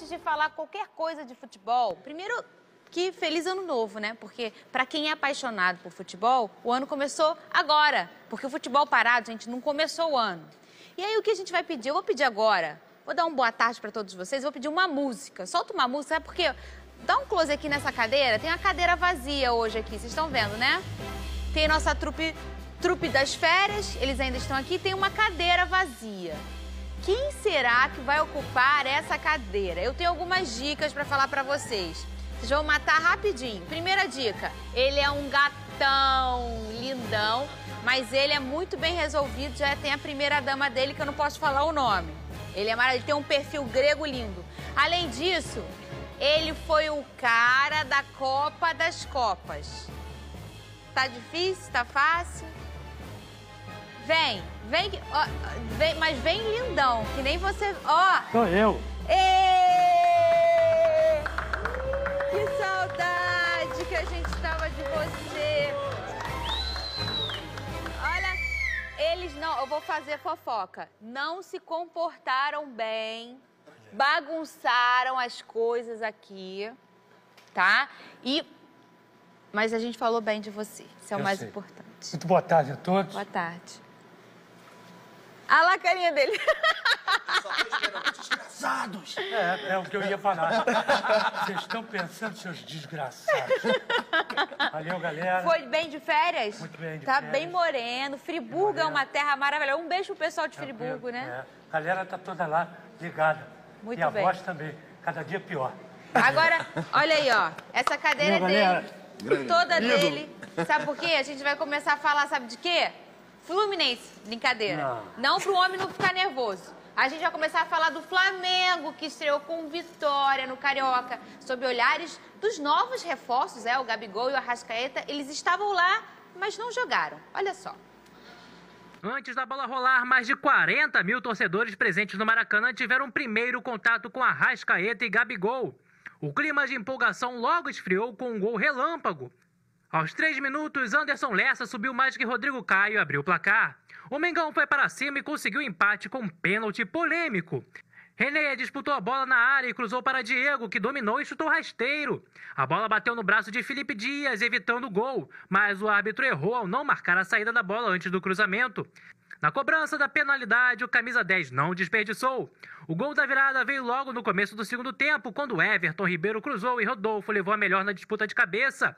antes de falar qualquer coisa de futebol, primeiro que feliz ano novo, né? Porque para quem é apaixonado por futebol, o ano começou agora. Porque o futebol parado, gente, não começou o ano. E aí o que a gente vai pedir? Eu vou pedir agora, vou dar uma boa tarde para todos vocês, vou pedir uma música. Solta uma música, sabe por quê? Dá um close aqui nessa cadeira, tem uma cadeira vazia hoje aqui, vocês estão vendo, né? Tem a nossa trupe das férias, eles ainda estão aqui, tem uma cadeira vazia. Quem será que vai ocupar essa cadeira? Eu tenho algumas dicas para falar para vocês. Vocês vão matar rapidinho. Primeira dica, ele é um gatão lindão, mas ele é muito bem resolvido, já tem a primeira dama dele que eu não posso falar o nome. Ele é maravilhoso, ele tem um perfil grego lindo. Além disso, ele foi o cara da Copa das Copas. Tá difícil? Tá fácil? Vem, mas vem lindão, que nem você... Ó! Sou eu. Êêêê! Que saudade que a gente tava de você. Olha, eles não... Eu vou fazer fofoca. Não se comportaram bem, bagunçaram as coisas aqui, tá? Mas a gente falou bem de você. Isso é o mais importante. Muito boa tarde a todos. Boa tarde. Olha lá a carinha dele. Só tô esperando, desgraçados. É o que eu ia falar. Vocês estão pensando, seus desgraçados. Valeu, galera. Foi bem de férias? Muito bem de tá férias. Bem moreno. Friburgo é uma terra maravilhosa. Um beijo pro pessoal de Friburgo, né? A galera tá toda lá ligada. Muito e a bem. voz também, cada dia pior. Agora, olha aí, ó. Essa cadeira é Galera. dele. Toda dele. Sabe por quê? A gente vai começar a falar, sabe de quê? Fluminense, brincadeira. Não pro homem não ficar nervoso. A gente vai começar a falar do Flamengo, que estreou com vitória no Carioca, sob olhares dos novos reforços, o Gabigol e o Arrascaeta. Eles estavam lá, mas não jogaram. Olha só. Antes da bola rolar, mais de 40 mil torcedores presentes no Maracanã tiveram um primeiro contato com Arrascaeta e Gabigol. O clima de empolgação logo esfriou com um gol relâmpago. Aos 3 minutos, Anderson Lessa subiu mais que Rodrigo Caio e abriu o placar. O Mengão foi para cima e conseguiu empate com um pênalti polêmico. René disputou a bola na área e cruzou para Diego, que dominou e chutou rasteiro. A bola bateu no braço de Felipe Dias, evitando o gol, mas o árbitro errou ao não marcar a saída da bola antes do cruzamento. Na cobrança da penalidade, o camisa 10 não desperdiçou. O gol da virada veio logo no começo do segundo tempo, quando Everton Ribeiro cruzou e Rodolfo levou a melhor na disputa de cabeça.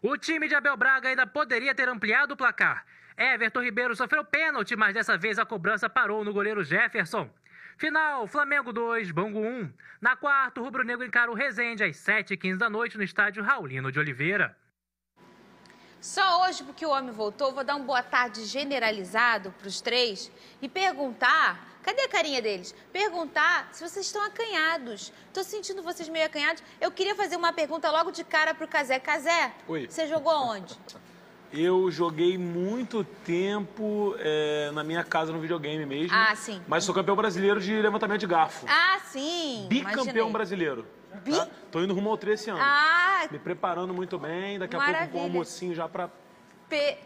O time de Abel Braga ainda poderia ter ampliado o placar. Everton Ribeiro sofreu pênalti, mas dessa vez a cobrança parou no goleiro Jefferson. Final, Flamengo 2, Bangu 1. Na quarta, o rubro-negro encara o Resende às 7h15 da noite no estádio Raulino de Oliveira. Só hoje, porque o homem voltou, vou dar um boa tarde generalizado para os três e perguntar... Cadê a carinha deles? Perguntar se vocês estão acanhados. Tô sentindo vocês meio acanhados. Eu queria fazer uma pergunta logo de cara pro Cazé. Cazé, Oi. Você jogou onde? Eu joguei muito tempo na minha casa no videogame mesmo. Ah, sim. Mas sou campeão brasileiro de levantamento de garfo. Ah, sim. Bicampeão imaginei. brasileiro. Tá? Tô indo rumo ao 3 esse ano. Ah, Me preparando muito bem. Daqui a pouco maravilha. com um almocinho já pra...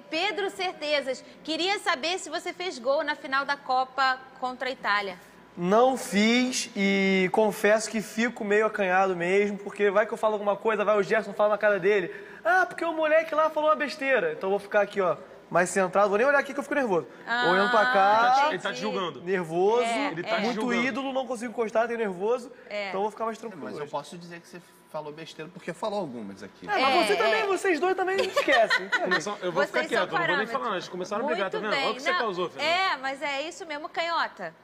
Pedro Certezas, queria saber se você fez gol na final da Copa contra a Itália. Não fiz e confesso que fico meio acanhado mesmo, porque vai que eu falo alguma coisa, vai o Gerson falar na cara dele. Ah, porque o moleque lá falou uma besteira. Então eu vou ficar aqui, ó, mais centrado. Vou nem olhar aqui que eu fico nervoso. Olhando pra cá, Ele tá te julgando. nervoso, Ele tá te muito julgando. ídolo, não consigo encostar, tenho nervoso. Então eu vou ficar mais tranquilo. Mas eu hoje. posso dizer que você falou besteira porque falou algumas aqui. Mas você também, vocês dois também não esquecem. Eu vou ficar Vocês quieto, são não vou nem parâmetros. falar. Eles começaram a brigar, tá Muito vendo? Olha o que você Não, causou, Fernando. mas é isso mesmo, canhota.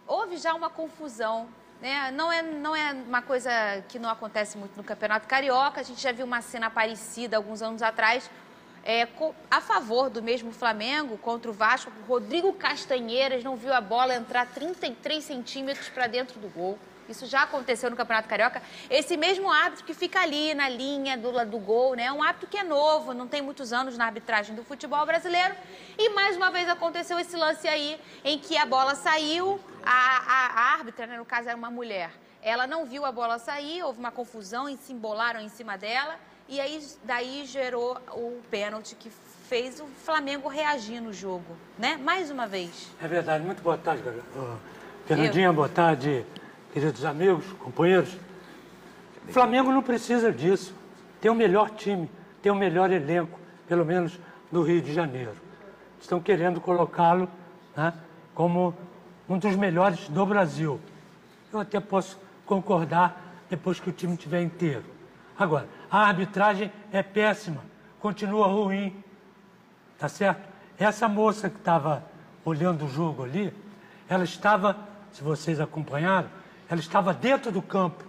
Houve já uma confusão, né? Não é uma coisa que não acontece muito no Campeonato Carioca. A gente já viu uma cena parecida alguns anos atrás, a favor do mesmo Flamengo contra o Vasco. O Rodrigo Castanheiras não viu a bola entrar 33 centímetros para dentro do gol. Isso já aconteceu no Campeonato Carioca. Esse mesmo árbitro que fica ali na linha do gol, né? Um árbitro que é novo, não tem muitos anos na arbitragem do futebol brasileiro. E mais uma vez aconteceu esse lance aí, em que a bola saiu, a árbitra, né, no caso era uma mulher, ela não viu a bola sair, houve uma confusão, se embolaram em cima dela, e aí daí gerou o pênalti que fez o Flamengo reagir no jogo, né? Mais uma vez. É verdade. Muito boa tarde, galera. Fernandinha, boa tarde. queridos amigos, companheiros, o Flamengo não precisa disso. Tem o melhor time, tem o melhor elenco, pelo menos do Rio de Janeiro. Estão querendo colocá-lo, né, como um dos melhores do Brasil. Eu até posso concordar depois que o time estiver inteiro. Agora, a arbitragem é péssima, continua ruim, tá certo? Essa moça que estava olhando o jogo ali, ela estava, se vocês acompanharam, ela estava dentro do campo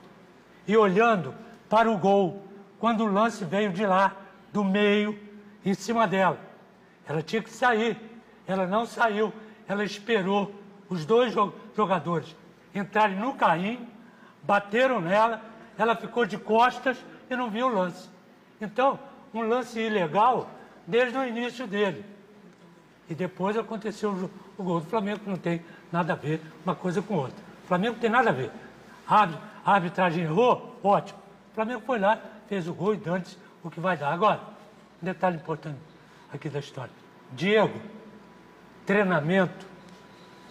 e olhando para o gol, quando o lance veio de lá, do meio, em cima dela. Ela tinha que sair, ela não saiu, ela esperou os dois jogadores entrarem no carrinho, bateram nela, ela ficou de costas e não viu o lance. Então, um lance ilegal desde o início dele. E depois aconteceu o gol do Flamengo, que não tem nada a ver uma coisa com outra. O Flamengo não tem nada a ver. A arbitragem errou, ótimo. O Flamengo foi lá, fez o gol e dane-se o que vai dar. Agora, um detalhe importante aqui da história. Diego, treinamento,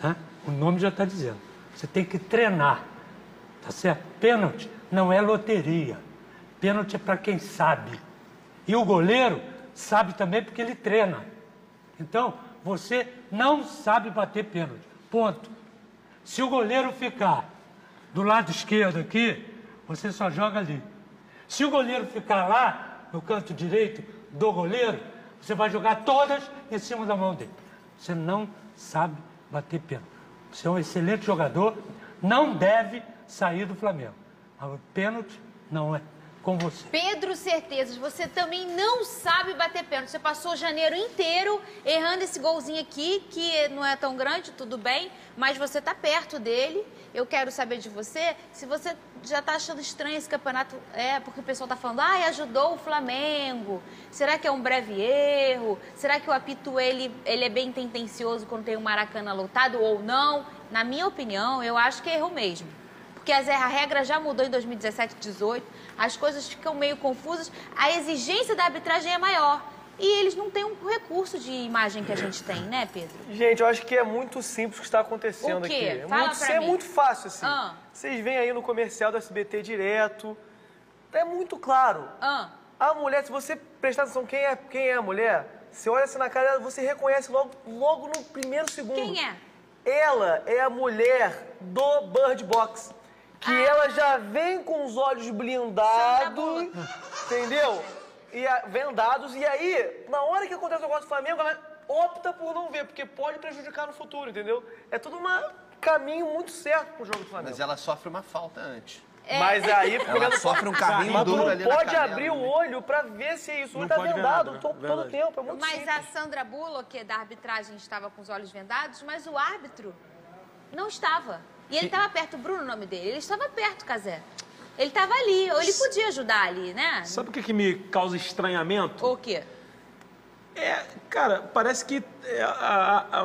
né? O nome já está dizendo. Você tem que treinar, tá certo? Pênalti não é loteria. Pênalti é para quem sabe. E o goleiro sabe também porque ele treina. Então, você não sabe bater pênalti. Ponto. Se o goleiro ficar do lado esquerdo aqui, você só joga ali. Se o goleiro ficar lá, no canto direito do goleiro, você vai jogar todas em cima da mão dele. Você não sabe bater pênalti. Você é um excelente jogador, não deve sair do Flamengo. O pênalti não é com você. Pedro Certezas, você também não sabe bater pênalti. Você passou janeiro inteiro errando esse golzinho aqui, que não é tão grande, tudo bem, mas você tá perto dele. Eu quero saber de você, se você já tá achando estranho esse campeonato, porque o pessoal tá falando, ajudou o Flamengo. Será que é um breve erro? Será que o apito, ele é bem tendencioso quando tem o Maracanã lotado ou não? Na minha opinião, eu acho que é erro mesmo. Porque a regra já mudou em 2017, 2018, as coisas ficam meio confusas, a exigência da arbitragem é maior. E eles não têm um recurso de imagem que a gente tem, né, Pedro? Gente, eu acho que é muito simples o que está acontecendo O quê? aqui. Fala pra mim. É muito fácil, assim. Vocês veem aí no comercial do SBT direto. É muito claro. A mulher, se você prestar atenção quem é a mulher, você olha assim na cara dela, você reconhece logo no primeiro segundo. Quem é? Ela é a mulher do Bird Box. Que ela já vem com os olhos blindados, entendeu? Vendados, e aí, na hora que acontece o negócio do Flamengo, ela opta por não ver, porque pode prejudicar no futuro, entendeu? É tudo um caminho muito certo pro jogo do Flamengo. Mas ela sofre uma falta antes. Mas aí... Ela sofre um carrinho duro ali na Mas tu não pode canela, abrir o olho pra ver se é isso. O olho Não tá pode ver vendado nada, todo o tempo, é muito Mas simples. a Sandra Bullock, que é da arbitragem, estava com os olhos vendados, mas o árbitro não estava. E ele estava perto, Bruno, o nome dele, ele estava perto, Cazé. Ele estava ali, ou ele podia ajudar ali, né? Sabe o que me causa estranhamento? O quê? Cara, parece que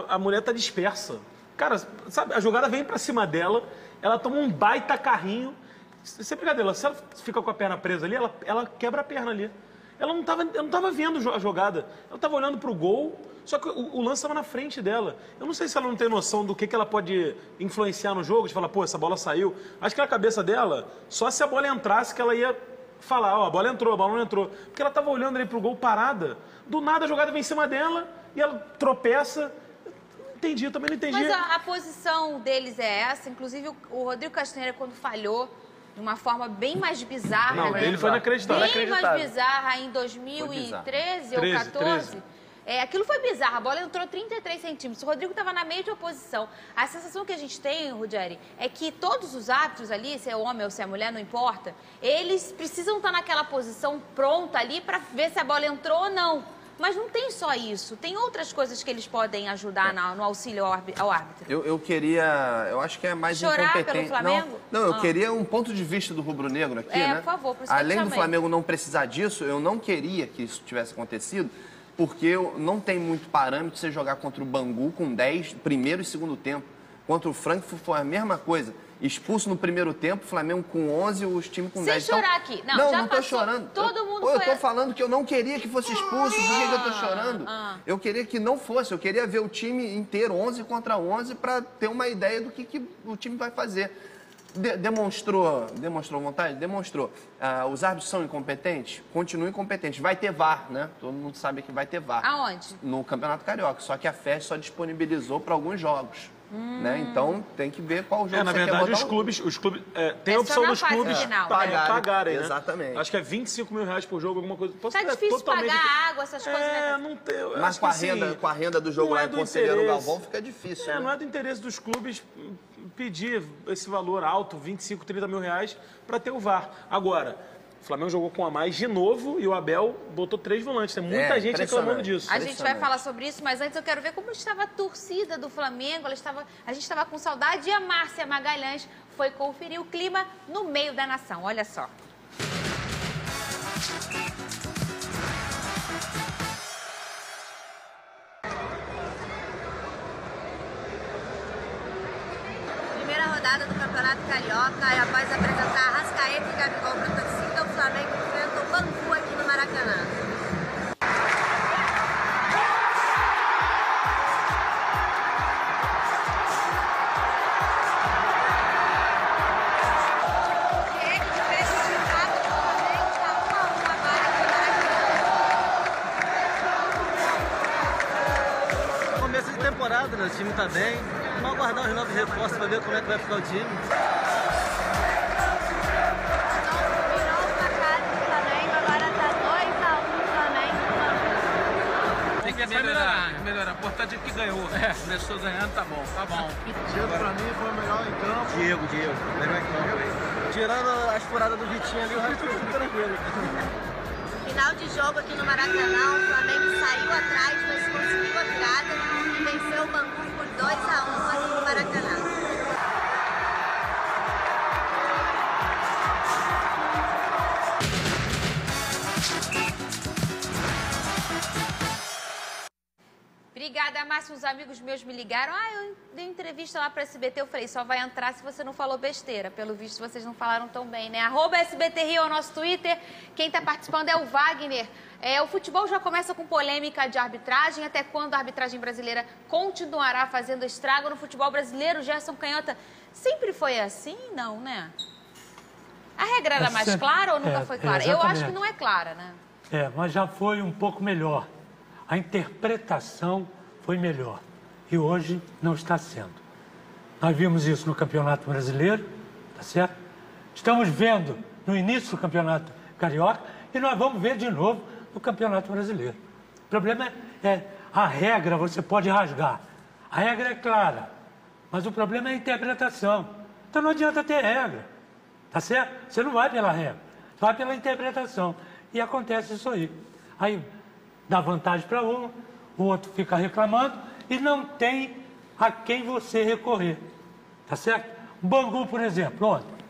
a mulher tá dispersa. Cara, sabe, a jogada vem pra cima dela, ela toma um baita carrinho. Sem brincadeira, se ela fica com a perna presa ali, ela quebra a perna ali. Ela não tava vendo a jogada, ela tava olhando pro gol, só que o lance estava na frente dela. Eu não sei se ela não tem noção do que ela pode influenciar no jogo, de falar, pô, essa bola saiu. Acho que na cabeça dela, só se a bola entrasse que ela ia falar, a bola entrou, a bola não entrou. Porque ela estava olhando ali pro gol parada, do nada a jogada vem em cima dela e ela tropeça. Entendi, eu também não entendi. Mas a posição deles é essa, inclusive o Rodrigo Castanheira, quando falhou, de uma forma bem mais bizarra, Não, né? dele foi inacreditável. Bem mais bizarra em 2013 ou 2014. Aquilo foi bizarro, a bola entrou 33 centímetros, o Rodrigo estava na mesma posição. A sensação que a gente tem, Ruggeri, é que todos os árbitros ali, se é homem ou se é mulher, não importa, eles precisam estar naquela posição pronta ali para ver se a bola entrou ou não. Mas não tem só isso, tem outras coisas que eles podem ajudar no auxílio ao árbitro. Eu acho que é mais Chorar incompetente. pelo Flamengo? Não, eu queria um ponto de vista do rubro-negro aqui, né? Por favor, por isso que eu Além do chamei. Flamengo não precisar disso, eu não queria que isso tivesse acontecido, porque não tem muito parâmetro você jogar contra o Bangu com 10, primeiro e segundo tempo. Contra o Frankfurt foi a mesma coisa. Expulso no primeiro tempo, Flamengo com 11, os times com 10. Sem chorar aqui. Não, já não tô passou. chorando. Todo mundo Eu foi... tô falando que eu não queria que fosse expulso. Por que eu tô chorando? Eu queria que não fosse. Eu queria ver o time inteiro, 11 contra 11, para ter uma ideia do que o time vai fazer. Demonstrou vontade? Demonstrou. Os árbitros são incompetentes? Continuam incompetentes. Vai ter VAR, né? Todo mundo sabe que vai ter VAR. Aonde? No Campeonato Carioca. Só que a FES só disponibilizou para alguns jogos. Né? Então tem que ver qual jogo na você verdade, quer botar. os clubes tem a opção dos clubes pagarem, né? Exatamente. Acho que é R$25 mil por jogo, alguma coisa. Tá difícil pagar água, essas coisas, né? Não tem. Mas com a renda do jogo lá em Conselheiro Galvão fica difícil. Né? Não é do interesse dos clubes pedir esse valor alto, 25, 30 mil reais, para ter o VAR. Agora, o Flamengo jogou com a mais de novo e o Abel botou 3 volantes. Tem muita gente reclamando disso. A gente vai falar sobre isso, mas antes eu quero ver como estava a torcida do Flamengo. A gente estava com saudade e a Márcia Magalhães foi conferir o clima no meio da nação. Olha só. Primeira rodada do Campeonato Carioca e após apresentar Arrascaeta e Gabigol para a torcida, o Flamengo enfrenta o Bangu aqui no Maracanã. Começo de temporada, né? O time tá bem. Vamos aguardar os novos reforços para ver como é que vai ficar o time. Virou o placar do Flamengo, agora tá 2-1 Flamengo. Tem que melhorar. O importante é que ganhou. Começou ganhando, tá bom. Diego, pra mim, foi o melhor em campo. Diego. Melhor em campo. Tirando as furadas do Vitinho ali, o resto foi tudo tranquilo. Final de jogo aqui no Maracanã, o Flamengo saiu atrás, mas conseguiu a virada e venceu o Bangu por 2-1 aqui no Maracanã. Obrigada, Márcio. Uns amigos meus me ligaram. Eu dei entrevista lá para SBT. Eu falei, só vai entrar se você não falou besteira. Pelo visto, vocês não falaram tão bem, né? @SBT Rio é o nosso Twitter. Quem está participando é o Wagner. O futebol já começa com polêmica de arbitragem. Até quando a arbitragem brasileira continuará fazendo estrago no futebol brasileiro? Gerson Canhota, sempre foi assim? Não, né? A regra era mais clara ou nunca foi clara? Eu acho que não é clara, né? Mas já foi um pouco melhor. A interpretação foi melhor e hoje não está sendo. Nós vimos isso no Campeonato Brasileiro, tá certo? Estamos vendo no início do Campeonato Carioca e nós vamos ver de novo no Campeonato Brasileiro. O problema é a regra, você pode rasgar. A regra é clara, mas o problema é a interpretação. Então não adianta ter regra, tá certo? Você não vai pela regra, você vai pela interpretação. E acontece isso aí. Aí dá vantagem para um, o outro fica reclamando e não tem a quem você recorrer. Tá certo? O Bangu, por exemplo, ontem,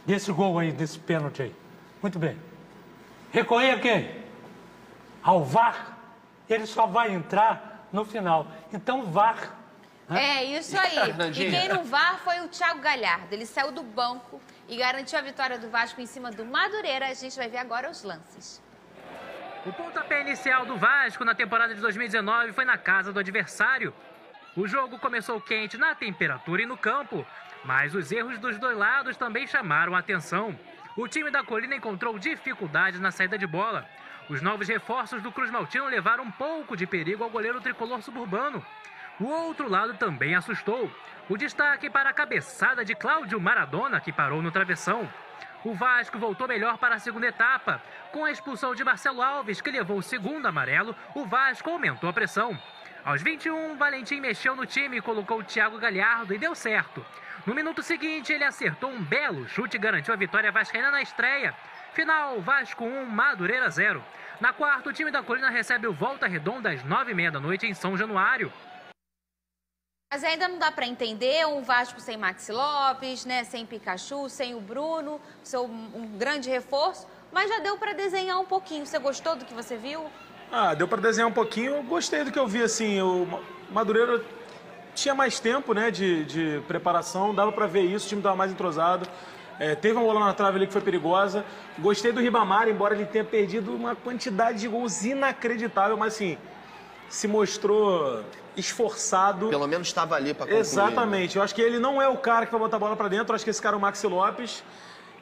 desse gol aí, desse pênalti aí. Muito bem. Recorrer a quem? Ao VAR. Ele só vai entrar no final. Então, VAR. Né? É isso aí. E quem no VAR foi o Thiago Galhardo. Ele saiu do banco e garantiu a vitória do Vasco em cima do Madureira. A gente vai ver agora os lances. O pontapé inicial do Vasco na temporada de 2019 foi na casa do adversário. O jogo começou quente na temperatura e no campo, mas os erros dos dois lados também chamaram a atenção. O time da Colina encontrou dificuldades na saída de bola. Os novos reforços do Cruz Maltino levaram um pouco de perigo ao goleiro tricolor suburbano. O outro lado também assustou. O destaque para a cabeçada de Cláudio Maradona, que parou no travessão. O Vasco voltou melhor para a segunda etapa. Com a expulsão de Marcelo Alves, que levou o segundo amarelo, o Vasco aumentou a pressão. Aos 21, Valentim mexeu no time e colocou o Thiago Galhardo e deu certo. No minuto seguinte, ele acertou um belo chute e garantiu a vitória vascaína na estreia. Final, Vasco 1, Madureira 0. Na quarta, o time da Colina recebe o Volta Redonda às 9h30 da noite em São Januário. Mas ainda não dá para entender um Vasco sem Maxi Lopes, né? Sem Pikachu, sem o Bruno, um grande reforço. Mas já deu para desenhar um pouquinho. Você gostou do que você viu? Deu para desenhar um pouquinho. Eu gostei do que eu vi, assim. O Madureira tinha mais tempo, né, de preparação. Dava para ver isso, o time estava mais entrosado. Teve uma bola na trave ali que foi perigosa. Gostei do Ribamar, embora ele tenha perdido uma quantidade de gols inacreditável. Mas, assim, se mostrou esforçado. Pelo menos estava ali para concluir. Exatamente. Eu acho que ele não é o cara que vai botar a bola para dentro. Eu acho que esse cara é o Maxi Lopes.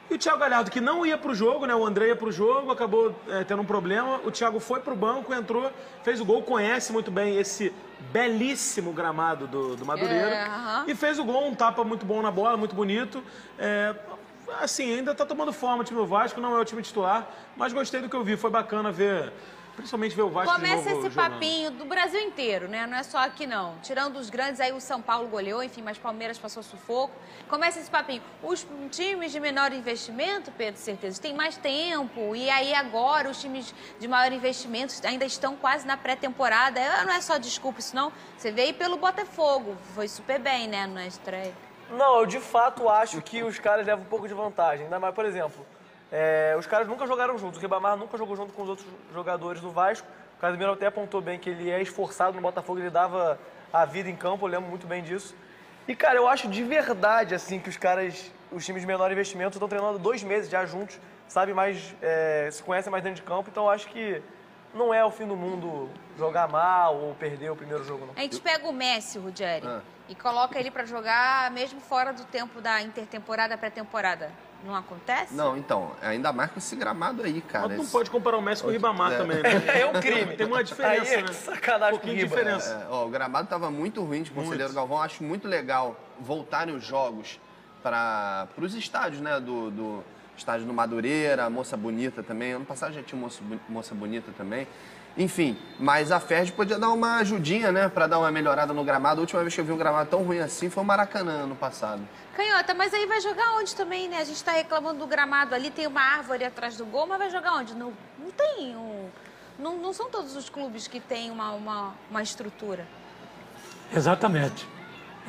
E o Thiago Galhardo, que não ia pro jogo, né? O André ia pro jogo, acabou tendo um problema. O Thiago foi pro banco, entrou, fez o gol, conhece muito bem esse belíssimo gramado do Madureira. E fez o gol, um tapa muito bom na bola, muito bonito. Assim, ainda tá tomando forma o time do Vasco, não é o time titular, mas gostei do que eu vi, foi bacana ver, principalmente ver o Vasco Começa de novo esse papinho do Brasil inteiro, né? Não é só aqui, não. Tirando os grandes, aí o São Paulo goleou, enfim, mas Palmeiras passou sufoco. Começa esse papinho. Os times de menor investimento, Pedro, certeza, têm mais tempo. E aí agora os times de maior investimento ainda estão quase na pré-temporada. Não é só desculpa isso, não. Você veio pelo Botafogo. Foi super bem, né, na estreia. Não, eu de fato acho que os caras levam um pouco de vantagem. Ainda mais, por exemplo, os caras nunca jogaram juntos. O Ribamar nunca jogou junto com os outros jogadores do Vasco. O Casemiro até apontou bem que ele é esforçado no Botafogo, ele dava a vida em campo, eu lembro muito bem disso. E, cara, eu acho de verdade, assim, que os times de menor investimento estão treinando 2 meses já juntos, sabe mais, se conhecem mais dentro de campo, então eu acho que não é o fim do mundo jogar mal ou perder o primeiro jogo, não. A gente pega o Messi, Ruggeri, e coloca ele pra jogar mesmo fora do tempo da intertemporada, pré-temporada. Não acontece? Não, então, ainda mais com esse gramado aí, cara. Mas não pode comparar o Messi com o Ribamar também, né? É um crime. Tem uma diferença, aí né? Sacanagem com o Ribamar. O gramado estava muito ruim de Conselheiro Galvão. Acho muito legal voltarem os jogos para os estádios, né? Do estádio do Madureira, Moça Bonita também. Ano passado já tinha Moça Bonita também. Enfim, mas a Ferdi podia dar uma ajudinha, né? Para dar uma melhorada no gramado. A última vez que eu vi um gramado tão ruim assim foi o Maracanã, ano passado. Canhota, mas aí vai jogar onde também, né? A gente tá reclamando do gramado ali, tem uma árvore atrás do gol, mas vai jogar onde? Não tem não são todos os clubes que têm uma estrutura. Exatamente.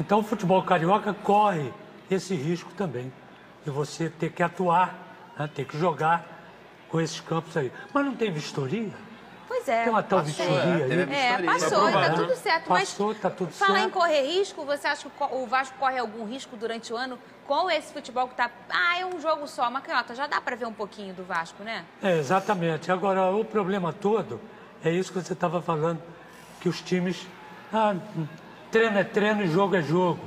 Então o futebol carioca corre esse risco também. De você ter que atuar, né? Ter que jogar com esses campos aí. Mas não tem vistoria? Pois é. Tem uma tal vistoria aí. Passou, tá tudo certo. Passou, mas tá tudo falar certo. em correr risco, você acha que o Vasco corre algum risco durante o ano com esse futebol que tá... é um jogo só. Mas, Canhota, já dá pra ver um pouquinho do Vasco, né? Exatamente. Agora, o problema todo é isso que você estava falando, que os times... treino é treino e jogo é jogo.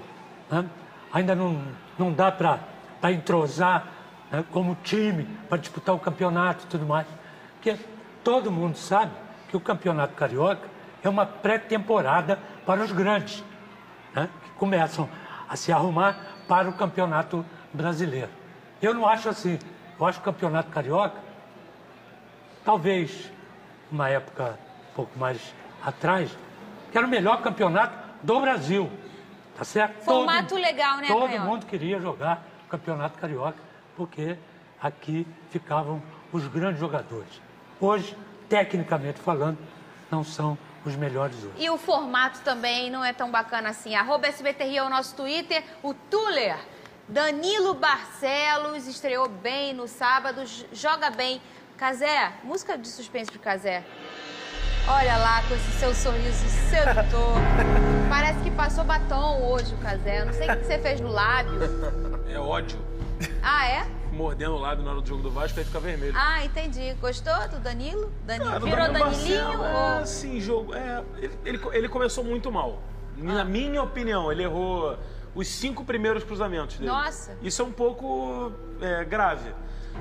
Né? Ainda não dá para entrosar, né, como time para disputar o campeonato e tudo mais. Porque todo mundo sabe que o Campeonato Carioca é uma pré-temporada para os grandes, né, que começam a se arrumar para o Campeonato Brasileiro. Eu não acho assim. Eu acho que o Campeonato Carioca, talvez, uma época um pouco mais atrás, que era o melhor campeonato do Brasil. Tá certo? Formato legal, né, Todo Canhota? mundo queria jogar o Campeonato Carioca, porque aqui ficavam os grandes jogadores. Hoje, tecnicamente falando, não são os melhores hoje. E o formato também não é tão bacana assim. @SBTRI é o nosso Twitter. O Tuller, Danilo Barcelos, estreou bem no sábado, joga bem. Cazé, música de suspense de Cazé. Olha lá, com esse seu sorriso sedutor. Parece que passou batom hoje o Cazé. Não sei o que você fez no lábio. É ódio. Ah, é? Mordendo o lábio na hora do jogo do Vasco, aí fica vermelho. Ah, entendi. Gostou do Danilo? Cara, virou Danilo Danilinho? Barcelos, sim, jogo. Ele começou muito mal. Na minha opinião, ele errou os 5 primeiros cruzamentos dele. Nossa. Isso é um pouco grave.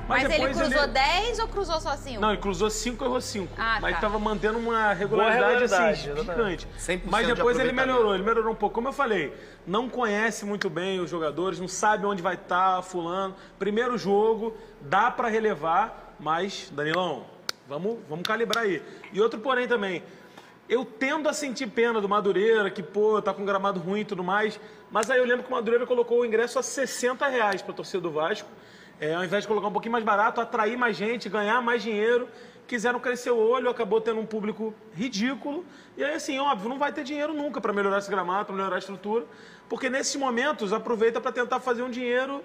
Mas ele depois cruzou 10 ou cruzou só 5? Não, ele cruzou 5, errou 5. Ah, mas tá. estava mantendo uma regularidade assim, gigante. Mas depois ele melhorou um pouco. Como eu falei, não conhece muito bem os jogadores, não sabe onde vai estar fulano. Primeiro jogo, dá para relevar, mas, Danilão, vamos calibrar aí. E outro porém também, eu tendo a sentir pena do Madureira, que, tá com gramado ruim e tudo mais, mas aí eu lembro que o Madureira colocou o ingresso a R$60 para a torcida do Vasco. Ao invés de colocar um pouquinho mais barato, atrair mais gente, ganhar mais dinheiro, quiseram crescer o olho, acabou tendo um público ridículo. E aí, assim, óbvio, não vai ter dinheiro nunca para melhorar esse gramado, para melhorar a estrutura, porque nesses momentos aproveita para tentar fazer um dinheiro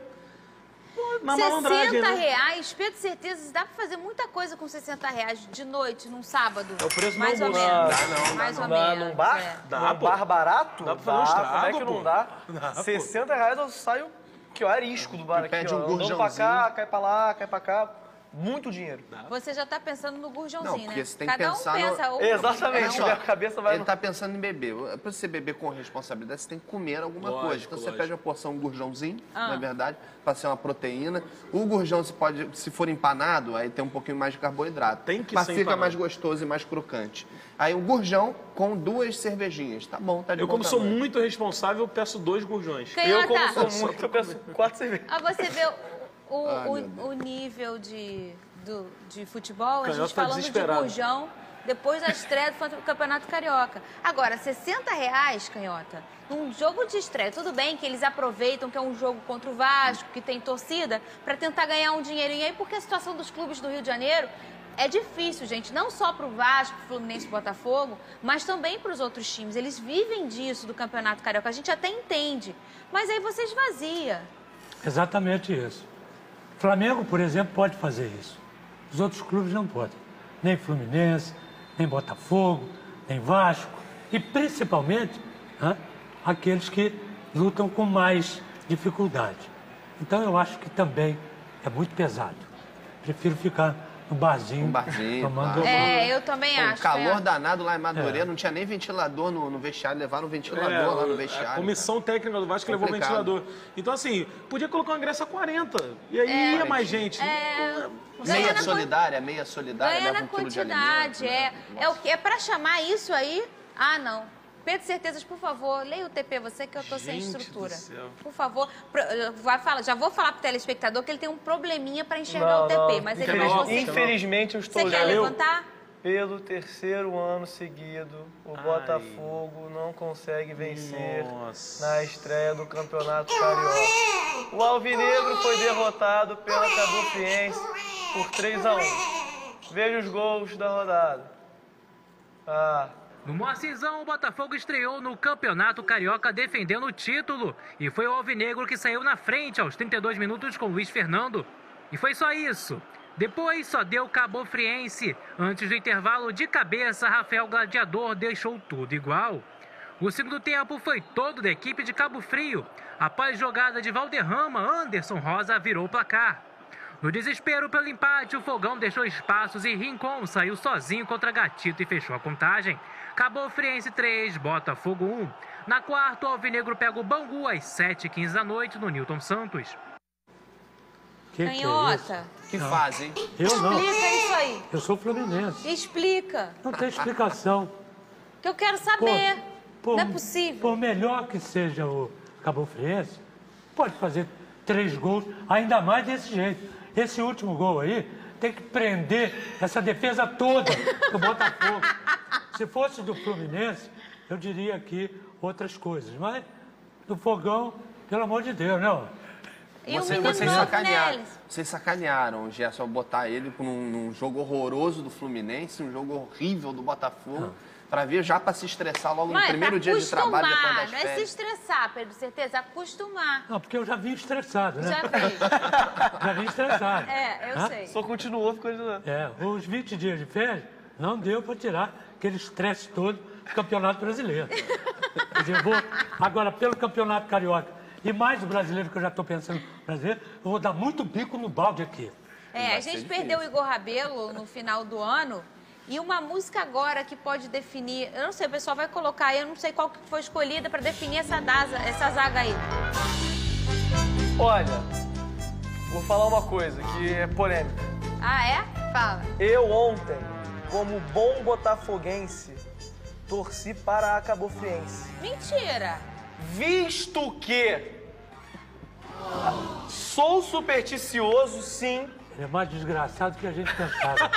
na malandragem. R$60, Pedro, certeza, dá pra fazer muita coisa com R$60 de noite, num sábado. É o preço mais ou menos. menos. Mais ou menos. Num bar? Dá, num bar barato? Dá pra fazer um estrago, como é que não dá? Dá, pô. R$60 eu saio, que é o arisco do bar aqui, pede ó. um Andando pra cá, cai pra lá, cai pra cá. Muito dinheiro. Você já tá pensando no gurjãozinho, Não, porque né? você tem que Cada pensar um pensa. no... Exatamente, Olha a cabeça vai... Ele tá pensando em beber. Pra você beber com responsabilidade, você tem que comer alguma coisa. Então você pede uma porção, um gurjãozinho, na verdade, para ser uma proteína. O gurjão, você pode, se for empanado, aí tem um pouquinho mais de carboidrato. Tem que mas ser fica empanado. mais gostoso e mais crocante. Aí o gurjão com 2 cervejinhas. Tá bom, tá de Eu, bom como sou tamanho. muito responsável, peço 2 gurjões. Canhota. Eu, como sou muito, eu peço 4 cervejas. Você vê o nível de futebol, a Canhota gente tá falando de desesperado. gurjão, depois da estreia do Campeonato Carioca. Agora, R$60, Canhota, num jogo de estreia. Tudo bem que eles aproveitam que é um jogo contra o Vasco, que tem torcida, para tentar ganhar um dinheirinho aí, porque a situação dos clubes do Rio de Janeiro é difícil, gente. Não só para o Vasco, Fluminense e Botafogo, mas também para os outros times. Eles vivem disso do Campeonato Carioca. A gente até entende, mas aí você esvazia. Exatamente isso. Flamengo, por exemplo, pode fazer isso. Os outros clubes não podem. Nem Fluminense, nem Botafogo, nem Vasco. E principalmente aqueles que lutam com mais dificuldade. Então eu acho que também é muito pesado. Prefiro ficar no barzinho, tomando... Eu também acho. O calor danado lá em Madureira, não tinha nem ventilador no vestiário, levaram um ventilador lá no vestiário. A comissão técnica do Vasco levou o ventilador. Então, assim, podia colocar um ingresso a 40. E aí ia mais gente. Meia solidária, ganha leva na um quilo de quantidade. alimento. É para chamar isso aí? Ah, não. Pedro Certezas, por favor, leia o TP, você que eu tô sem estrutura. Por favor, já vou falar pro telespectador que ele tem um probleminha para enxergar o TP, mas ele vai conseguir. Infelizmente, eu estou... Você quer levantar? Pelo 3º ano seguido, o Botafogo não consegue vencer na estreia do Campeonato Carioca. O Alvinegro foi derrotado pela Cabo Friense por 3-1. Veja os gols da rodada. No Moacizão, o Botafogo estreou no Campeonato Carioca defendendo o título. E foi o Alvinegro que saiu na frente aos 32 minutos com Luiz Fernando. E foi só isso. Depois só deu Cabo Friense. Antes do intervalo, de cabeça, Rafael Gladiador deixou tudo igual. O segundo tempo foi todo da equipe de Cabo Frio. Após jogada de Valderrama, Anderson Rosa virou o placar. No desespero pelo empate, o Fogão deixou espaços e Rincon saiu sozinho contra Gatito e fechou a contagem. Cabo Friense 3, Botafogo 1. Na quarta, o Alvinegro pega o Bangu às 7h15 da noite no Newton Santos. Canhota. Que fase, hein? Eu não. Explica isso aí. Eu sou fluminense. Explica. Não tem explicação. Que eu quero saber. Não é possível. Por melhor que seja o Cabo Friense, pode fazer 3 gols, ainda mais desse jeito. Esse último gol aí tem que prender essa defesa toda do Botafogo. Se fosse do Fluminense, eu diria aqui outras coisas. Mas do Fogão, pelo amor de Deus, não. Vocês sacanearam o Gerson ao botar ele num jogo horroroso do Fluminense, um jogo horrível do Botafogo, para ver já para se estressar logo no primeiro dia de trabalho depois das férias. Não é se estressar, Pedro Certeza, acostumar. Não, porque eu já vim estressado, né? Já fez. Já vim estressado. Eu sei. Só continuou, ficou ajudando. Os 20 dias de férias não deu para tirar aquele estresse todo do Campeonato Brasileiro. Quer dizer, agora, pelo Campeonato Carioca, e mais o brasileiro, que eu já estou pensando no brasileiro, eu vou dar muito bico no balde aqui. A gente perdeu o Igor Rabelo no final do ano. E uma música agora que pode definir... Eu não sei, o pessoal vai colocar aí, eu não sei qual que foi escolhida para definir essa zaga aí. Olha, vou falar uma coisa que é polêmica. Ah, é? Fala. Eu ontem, como bom botafoguense, torci para a Cabo Friense. Mentira! Visto que sou supersticioso, sim. Ele é mais desgraçado que a gente pensava.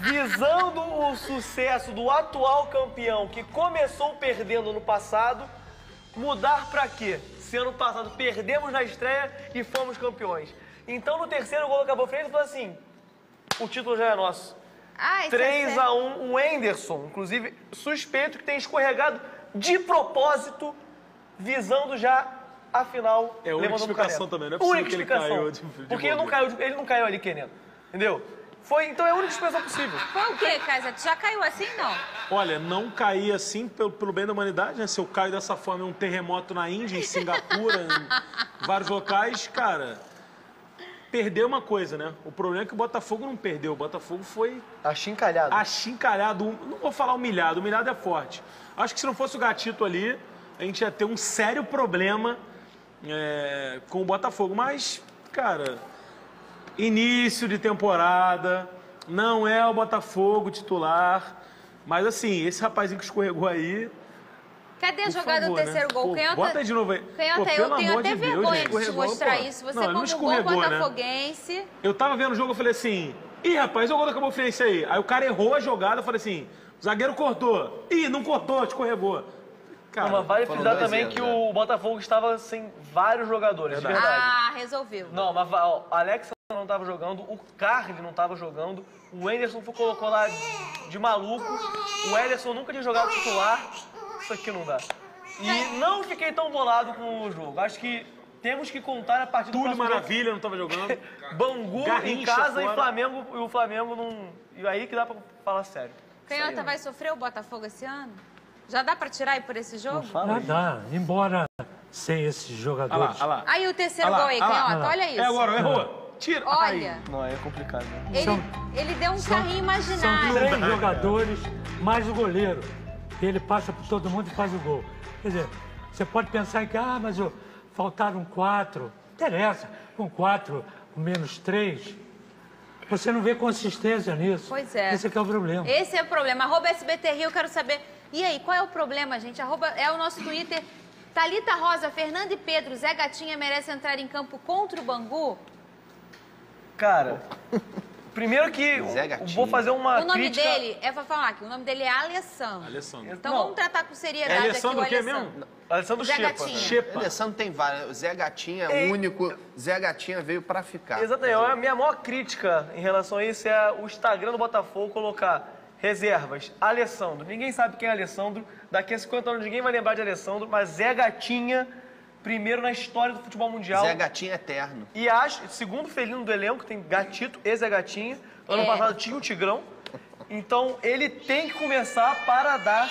Visando o sucesso do atual campeão, que começou perdendo no passado, mudar pra quê? Se ano passado perdemos na estreia e fomos campeões. Então, no terceiro gol do Cabo Friense, falou assim, o título já é nosso. 3-1, o Anderson, inclusive, suspeito que tem escorregado de propósito, visando já a final. É a única explicação também, não é possível que ele caiu de porque ele não caiu ali querendo, entendeu? Então é a única explicação possível. Foi o quê, Kaysar? Tu já caiu assim, não? Olha, não cair assim pelo bem da humanidade, né? Se eu caio dessa forma em um terremoto na Índia, em Singapura, em vários locais, cara... perder uma coisa, né? O problema é que o Botafogo não perdeu. O Botafogo foi... Achincalhado. Achincalhado. Não vou falar humilhado. Humilhado é forte. Acho que se não fosse o Gatito ali, a gente ia ter um sério problema com o Botafogo. Mas, cara, início de temporada, não é o Botafogo titular. Mas, assim, esse rapazinho que escorregou aí... Cadê a jogada do terceiro gol? Canhota, bota de novo aí. Canhota, eu tenho até vergonha de te mostrar isso. Você como bom botafoguense... Né? Eu tava vendo o jogo, eu falei assim... Ih, rapaz, o gol da Cabo Friense aí. Aí o cara errou a jogada, eu falei assim... O zagueiro cortou. Ih, não cortou, escorregou. Cara, mas vale frisar também que o Botafogo estava sem vários jogadores, de verdade. Ah, resolveu. Não, mas ó, o Alex não estava jogando, o Carly não estava jogando, o Anderson colocou lá de maluco, o Ederson nunca tinha jogado titular. Isso aqui não dá. E não fiquei tão bolado com o jogo. Acho que temos que contar a partir do próximo Maravilha jogo. Não estava jogando. Bangu Garrincha em casa fora. E o Flamengo não... E aí que dá pra falar sério. Canhota vai sofrer o Botafogo esse ano? Já dá pra tirar aí por esse jogo? Não dá, embora sem esses jogadores. Olha lá. Aí o terceiro gol aí, Canhota, olha isso. Agora, errou. Tira. Olha. Não, é complicado. Né? Ele deu um carrinho imaginário. São 3 jogadores, mais o goleiro. Ele passa por todo mundo e faz o gol. Quer dizer, você pode pensar que, mas faltaram 4. Não interessa, com 4, com menos 3. Você não vê consistência nisso. Pois é. Esse é o problema. Esse é o problema. @SBT Rio, eu quero saber. E aí, qual é o problema, gente? É o nosso Twitter. Thalita Rosa, Fernando e Pedro, Zé Gatinha merece entrar em campo contra o Bangu? Cara... Primeiro que vou fazer uma crítica... O nome dele, vou falar aqui, o nome dele é Alessandro. Então vamos tratar com seriedade Alessandro aqui o Alessandro. Alessandro. Alessandro Chepa. Alessandro tem vários. Zé Gatinha é único. Zé Gatinha veio pra ficar. Exatamente. A minha maior crítica em relação a isso é o Instagram do Botafogo colocar reservas. Alessandro. Ninguém sabe quem é Alessandro. Daqui a 50 anos ninguém vai lembrar de Alessandro, mas Zé Gatinha... Primeiro na história do futebol mundial. Zé Gatinha eterno. E segundo felino do elenco, tem Gatito e Zé Gatinha. Ano passado tinha o Tigrão. Então, ele tem que começar para dar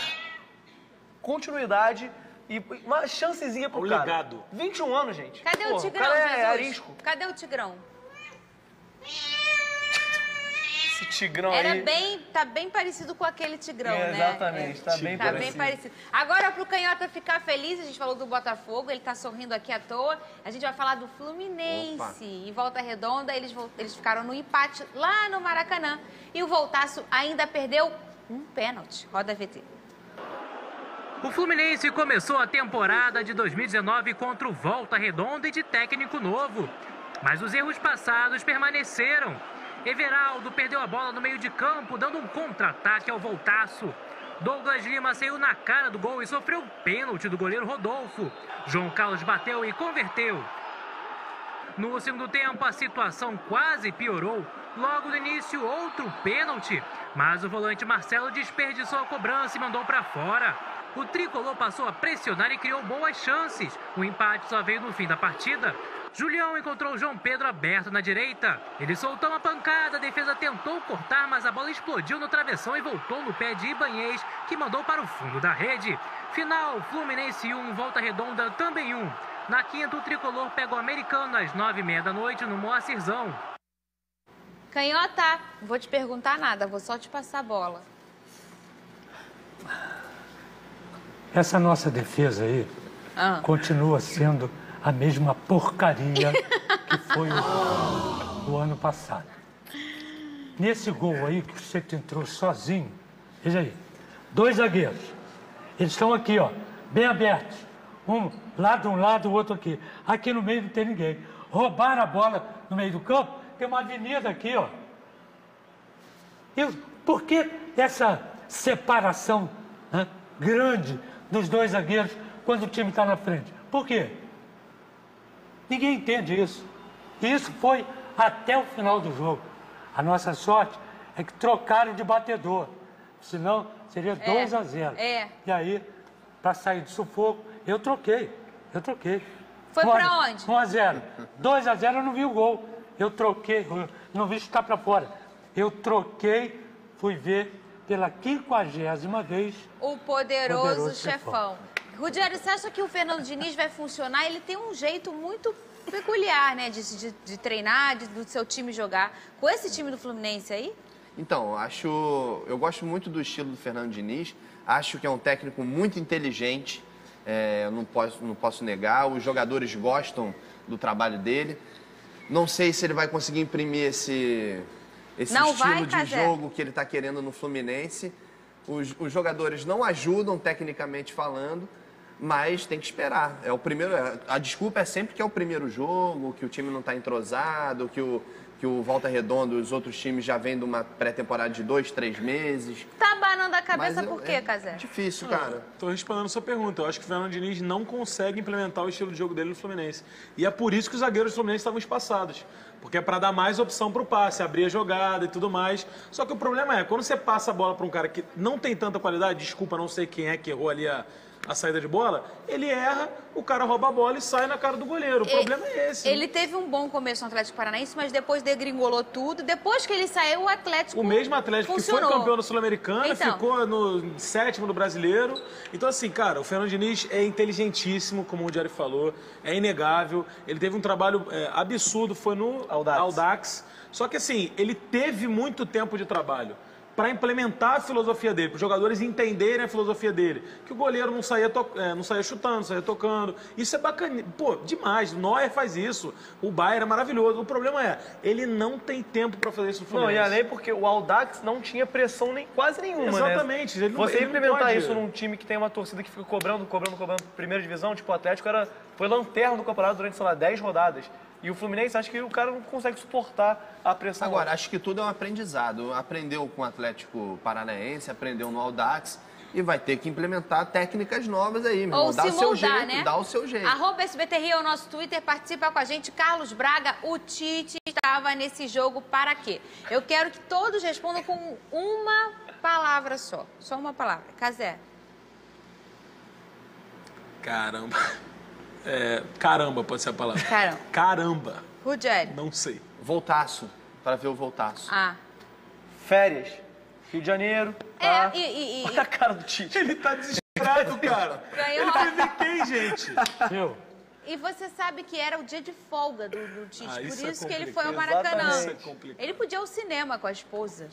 continuidade e uma chancezinha pro cara. Legado. 21 anos, gente. Cadê o Tigrão, cara é Jesus? arisco. Cadê o Tigrão? Esse Tigrão aí... Tá bem parecido com aquele Tigrão, né? Exatamente, tá bem parecido. Tá bem parecido. Agora, pro Canhota ficar feliz, a gente falou do Botafogo, ele tá sorrindo aqui à toa. A gente vai falar do Fluminense. Em Volta Redonda, eles ficaram no empate lá no Maracanã. E o Voltaço ainda perdeu um pênalti. Roda VT. O Fluminense começou a temporada de 2019 contra o Volta Redonda e de técnico novo. Mas os erros passados permaneceram. Everaldo perdeu a bola no meio de campo, dando um contra-ataque ao Voltaço. Douglas Lima saiu na cara do gol e sofreu um pênalti do goleiro Rodolfo. João Carlos bateu e converteu. No segundo tempo, a situação quase piorou. Logo no início, outro pênalti. Mas o volante Marcelo desperdiçou a cobrança e mandou para fora. O tricolor passou a pressionar e criou boas chances. O empate só veio no fim da partida. Julião encontrou o João Pedro aberto na direita. Ele soltou uma pancada, a defesa tentou cortar, mas a bola explodiu no travessão e voltou no pé de Ibanez, que mandou para o fundo da rede. Final, Fluminense 1, Volta Redonda também 1. Na quinta, o tricolor pega o Americano às 9h30 da noite no Moacirzão. Canhota, não vou te perguntar nada, vou só te passar a bola. Essa nossa defesa aí continua sendo a mesma porcaria que foi o ano passado. Nesse gol aí que você entrou sozinho, veja aí, 2 zagueiros. Eles estão aqui, ó, bem abertos. Um lado, o outro aqui. Aqui no meio não tem ninguém. Roubaram a bola no meio do campo, tem uma avenida aqui, ó. Por que essa separação grande dos 2 zagueiros quando o time está na frente? Por quê? Ninguém entende isso. E isso foi até o final do jogo. A nossa sorte é que trocaram de batedor. Senão, seria 2-0. E aí, para sair do sufoco, eu troquei. Foi para onde? 1-0. 2-0, eu não vi o gol. Eu troquei, não vi chutar para fora. Eu troquei, fui ver pela 50ª vez o poderoso chefão. Rogério, você acha que o Fernando Diniz vai funcionar? Ele tem um jeito muito peculiar, né? De treinar, do seu time jogar. Com esse time do Fluminense aí? Então, eu gosto muito do estilo do Fernando Diniz. Acho que é um técnico muito inteligente. Não posso negar. Os jogadores gostam do trabalho dele. Não sei se ele vai conseguir imprimir esse estilo de jogo que ele está querendo no Fluminense. Os jogadores não ajudam tecnicamente falando, mas tem que esperar. A desculpa é sempre que é o primeiro jogo, que o time não está entrosado, que o Volta Redonda e os outros times já vêm de uma pré-temporada de 2, 3 meses. Tá abanando a cabeça por quê, Cazé? Difícil, cara. Tô respondendo a sua pergunta. Eu acho que o Fernando Diniz não consegue implementar o estilo de jogo dele no Fluminense. E é por isso que os zagueiros do Fluminense estavam espaçados. Porque é para dar mais opção pro passe, abrir a jogada e tudo mais. Só que o problema é, quando você passa a bola para um cara que não tem tanta qualidade, desculpa, não sei quem é que errou ali a saída de bola, ele erra, o cara rouba a bola e sai na cara do goleiro. O problema é esse. Ele teve um bom começo no Atlético Paranaense, mas depois degringolou tudo. Depois que ele saiu, o Atlético O mesmo Atlético funcionou. Que foi campeão da Sul-Americana, Então. ficou no 7º do Brasileiro. Então, assim, cara, o Fernando Diniz é inteligentíssimo, como o Diário falou, é inegável. Ele teve um trabalho absurdo, foi no Audax. Só que, assim, ele teve muito tempo de trabalho para implementar a filosofia dele, para os jogadores entenderem a filosofia dele. Que o goleiro não saía chutando, não saía tocando. Isso é bacana. Pô, demais. O Neuer faz isso. O Bayern é maravilhoso. O problema é, ele não tem tempo para fazer isso no Fluminense. Não, e além porque o Audax não tinha pressão quase nenhuma, Exatamente. Né? Ele não, Você ele implementar pode. isso num time que tem uma torcida que fica cobrando primeira divisão, tipo o Atlético foi lanterna do campeonato durante, sei lá, 10 rodadas. E o Fluminense, acho que o cara não consegue suportar a pressão. Agora, acho que tudo é um aprendizado. Aprendeu com o Atlético Paranaense, aprendeu no Audax e vai ter que implementar técnicas novas aí, meu irmão. Ou se moldar, né? Dá o seu jeito. @SBTRio é o nosso Twitter, participa com a gente. Carlos Braga, o Tite estava nesse jogo para quê? Eu quero que todos respondam com uma palavra só. Só uma palavra. Cazé. Caramba. Caramba pode ser a palavra. Caramba. Caramba. Rogério. Não sei. Voltaço. Para ver o voltaço. Férias. Rio de Janeiro. Olha a cara do Tite. Ele tá desesperado, cara. Ganhou. Ele vai ver quem, gente? E você sabe que era o dia de folga do Tite, por isso que ele foi ao complicado. Maracanã. Exatamente. Ele podia ir ao cinema com a esposa.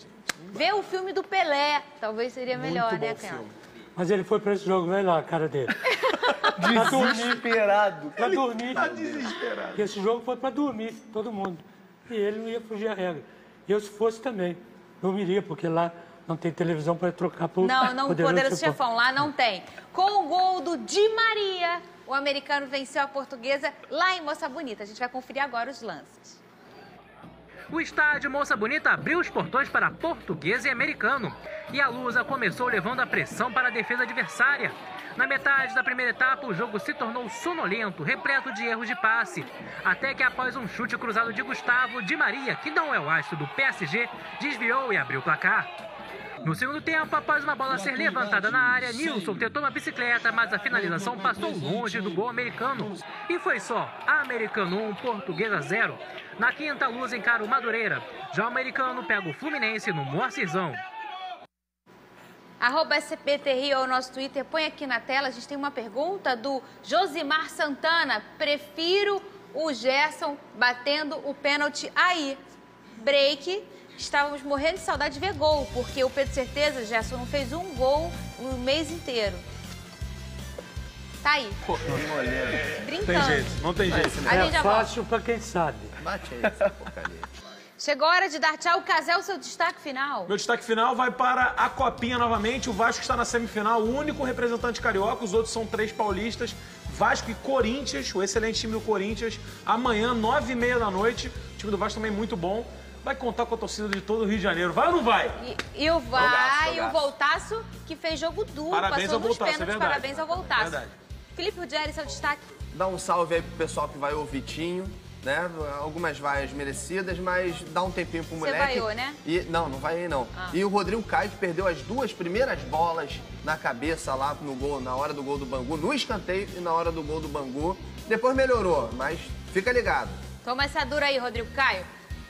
Ver o filme do Pelé, talvez seria melhor, Muito né, bom Kel? filme. Mas ele foi para esse jogo, vai lá a cara dele. Desesperado. Para dormir. Tá desesperado. Porque esse jogo foi para dormir, todo mundo. E ele não ia fugir a regra. Eu, se fosse também, dormiria, porque lá não tem televisão para trocar por Não, Poderoso Chefão, lá não tem. Com o gol do Di Maria, o americano venceu a portuguesa lá em Moça Bonita. A gente vai conferir agora os lances. O estádio Moça Bonita abriu os portões para português e americano. E a Lusa começou levando a pressão para a defesa adversária. Na metade da primeira etapa, o jogo se tornou sonolento, repleto de erros de passe. Até que após um chute cruzado de Gustavo, Di Maria, que não é o astro do PSG, desviou e abriu o placar. No segundo tempo, após uma bola ser levantada na área, Nilson tentou uma bicicleta, mas a finalização passou longe do gol americano. E foi só Americano 1, Portuguesa 0. Na quinta, a Lusa encara o Madureira. Já o americano pega o Fluminense no Moacizão. @SBTRio é o nosso Twitter. Põe aqui na tela, a gente tem uma pergunta do Josimar Santana. Prefiro o Gerson batendo o pênalti aí. Break. Estávamos morrendo de saudade de ver gol, porque o Pedro Certeza, Gerson, não fez um gol o mês inteiro. Tá aí. Brincando. Tem jeito, não tem jeito. A gente já fácil para quem sabe. Bate aí essa porcaria. Chegou a hora de dar tchau. Cazé, o seu destaque final. Meu destaque final vai para a Copinha novamente. O Vasco está na semifinal, o único representante carioca. Os outros são 3 paulistas. Vasco e Corinthians, o excelente time do Corinthians. Amanhã, 9h30 da noite. O time do Vasco também muito bom. Vai contar com a torcida de todo o Rio de Janeiro. Vai ou não vai? E o Vai, e o Voltaço, que fez jogo duro. Parabéns passou ao nos Voltaço, pênaltis. é verdade. Parabéns ao Voltaço. É verdade. Felipe Ruggieri, seu destaque. Dá um salve aí pro pessoal que vai o Vitinho, né? Algumas vaias merecidas, mas dá um tempinho pro moleque. Você vaiou, né? Não vaiei não. E o Rodrigo Caio, que perdeu as 2 primeiras bolas na cabeça lá no gol, na hora do gol do Bangu, no escanteio e na hora do gol do Bangu. Depois melhorou, mas fica ligado. Toma essa dura aí, Rodrigo Caio.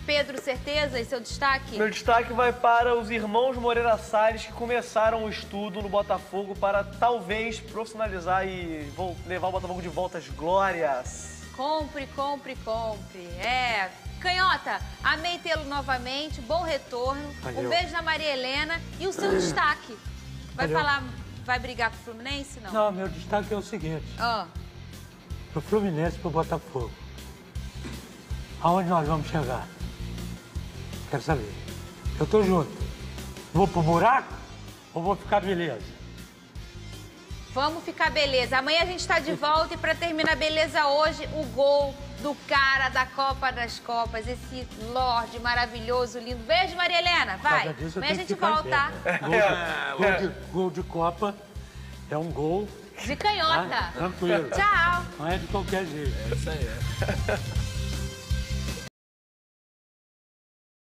Pedro Certeza, e seu destaque? Meu destaque vai para os irmãos Moreira Salles, que começaram o estudo no Botafogo para talvez profissionalizar e levar o Botafogo de volta às glórias. Compre, compre, compre. É. Canhota, amei tê-lo novamente. Bom retorno. Valeu. Um beijo na Maria Helena. E o seu destaque? Vai Valeu. falar, vai brigar com o Fluminense? Não. Não, meu destaque é o seguinte. Pro Fluminense e pro Botafogo. Aonde nós vamos chegar? Quero saber. Eu tô junto. Vou pro buraco ou vou ficar beleza? Vamos ficar beleza. Amanhã a gente tá de volta e pra terminar beleza hoje, o gol do cara da Copa das Copas, esse Lorde maravilhoso, lindo. Beijo, Maria Helena. Vai. Disso, Amanhã a gente ficar em volta. pé. Gol de Copa é um gol De canhota. tranquilo. Tchau. Não é de qualquer jeito. É isso aí.